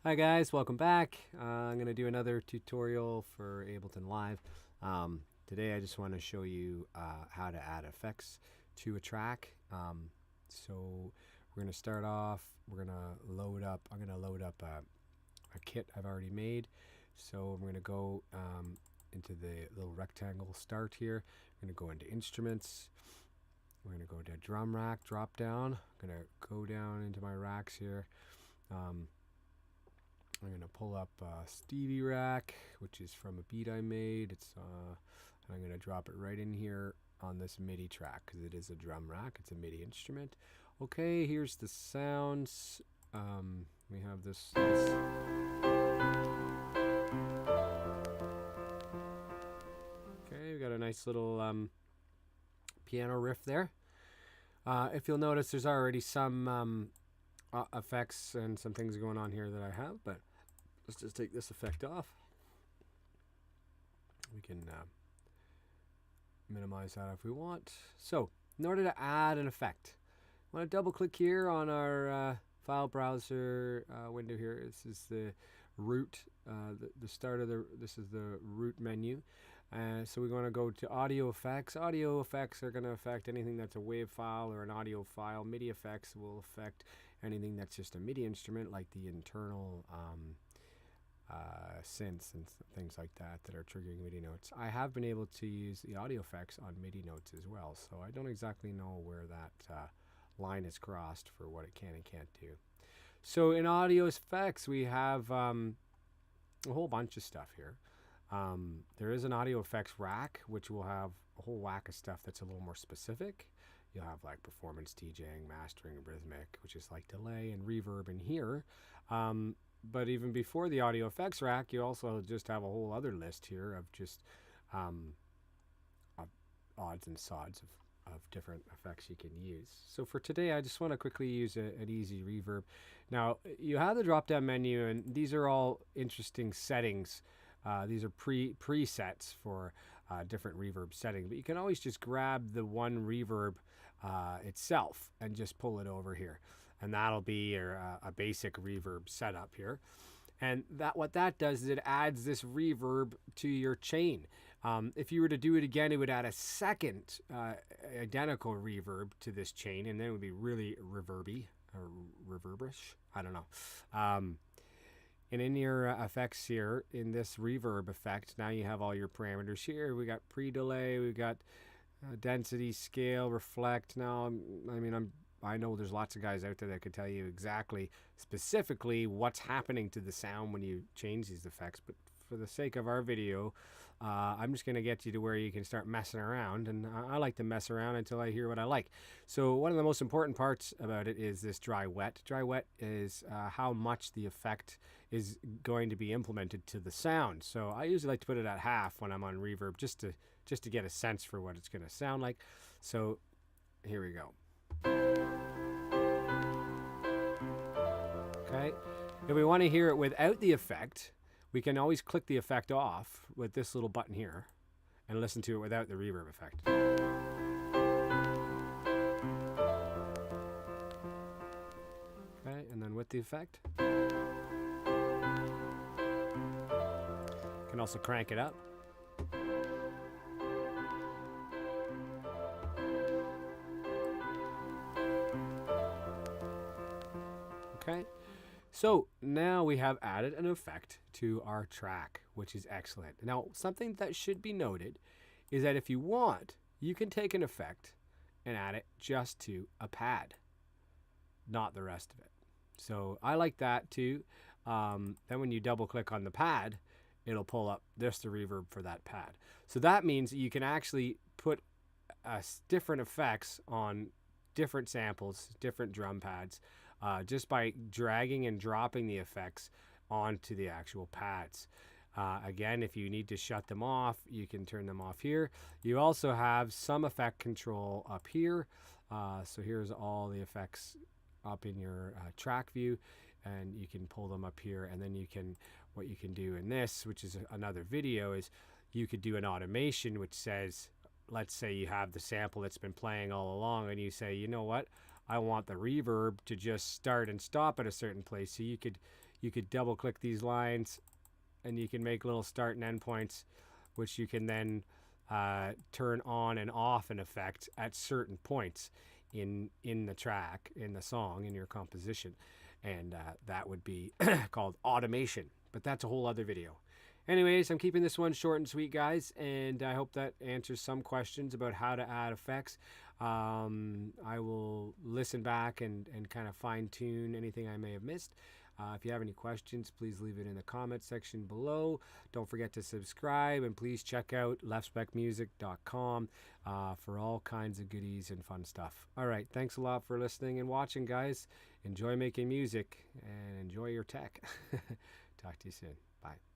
Hi guys, welcome back. I'm going to do another tutorial for Ableton Live. Today I just want to show you how to add effects to a track. So we're going to start off, I'm going to load up a kit I've already made. So I'm going to go into the little rectangle start here. I'm going to go into instruments. We're going to go to drum rack, drop down. I'm going to go down into my racks here. I'm going to pull up Stevie Rack, which is from a beat I made. I'm going to drop it right in here on this MIDI track because it is a drum rack. It's a MIDI instrument. Okay, here's the sounds. We have this. Okay, we got a nice little piano riff there. If you'll notice, there's already some effects and some things going on here that I have, but let's just take this effect off. We can minimize that if we want. So, in order to add an effect, I want to double click here on our file browser window here. This is the root, the start of this is the root menu. So we're going to go to audio effects. Audio effects are going to affect anything that's a WAV file or an audio file. MIDI effects will affect anything that's just a MIDI instrument, like the internal synths and things like that are triggering MIDI notes. I have been able to use the audio effects on MIDI notes as well, so I don't exactly know where that line is crossed for what it can and can't do. So in audio effects, we have a whole bunch of stuff here. There is an audio effects rack, which will have a whole whack of stuff that's a little more specific. You'll have like performance DJing, mastering, rhythmic, which is like delay and reverb in here. But even before the audio effects rack, you also just have a whole other list here of just odds and sods of different effects you can use. So for today, I just want to quickly use an easy reverb. Now, you have the drop-down menu, and these are all interesting settings. These are presets for different reverb settings, but you can always just grab the one reverb itself and just pull it over here. And that'll be a basic reverb setup here. And what that does is it adds this reverb to your chain. If you were to do it again, it would add a second identical reverb to this chain, and then it would be really reverby or reverbrish. I don't know. And in your effects here, in this reverb effect, now you have all your parameters here. We got pre-delay, we got density, scale, reflect. Now, I know there's lots of guys out there that could tell you exactly, specifically, what's happening to the sound when you change these effects. But for the sake of our video, I'm just going to get you to where you can start messing around. And I like to mess around until I hear what I like. So one of the most important parts about it is this dry wet. Dry wet is how much the effect is going to be implemented to the sound. So I usually like to put it at half when I'm on reverb, just to get a sense for what it's going to sound like. So here we go. Okay, if we want to hear it without the effect, we can always click the effect off with this little button here and listen to it without the reverb effect. Okay, and then with the effect. You can also crank it up. Okay, so now we have added an effect to our track, which is excellent. Now, something that should be noted is that if you want, you can take an effect and add it just to a pad, not the rest of it. So I like that too. Then when you double click on the pad, it'll pull up just the reverb for that pad. So that means you can actually put different effects on different samples, different drum pads, just by dragging and dropping the effects onto the actual pads. Again, if you need to shut them off, you can turn them off here. You also have some effect control up here. So here's all the effects up in your track view, and you can pull them up here. And then what you can do in this, which is another video, is you could do an automation which says, let's say you have the sample that's been playing all along, and you say, you know what, I want the reverb to just start and stop at a certain place. So you could double click these lines, and you can make little start and end points, which you can then turn on and off an effect at certain points in the track, in the song, in your composition. And that would be called automation. But that's a whole other video. Anyways, I'm keeping this one short and sweet, guys, and I hope that answers some questions about how to add effects. I will listen back and kind of fine-tune anything I may have missed. If you have any questions, please leave it in the comment section below. Don't forget to subscribe, and please check out leftspecmusic.com for all kinds of goodies and fun stuff. All right, thanks a lot for listening and watching, guys. Enjoy making music and enjoy your tech. Talk to you soon. Bye.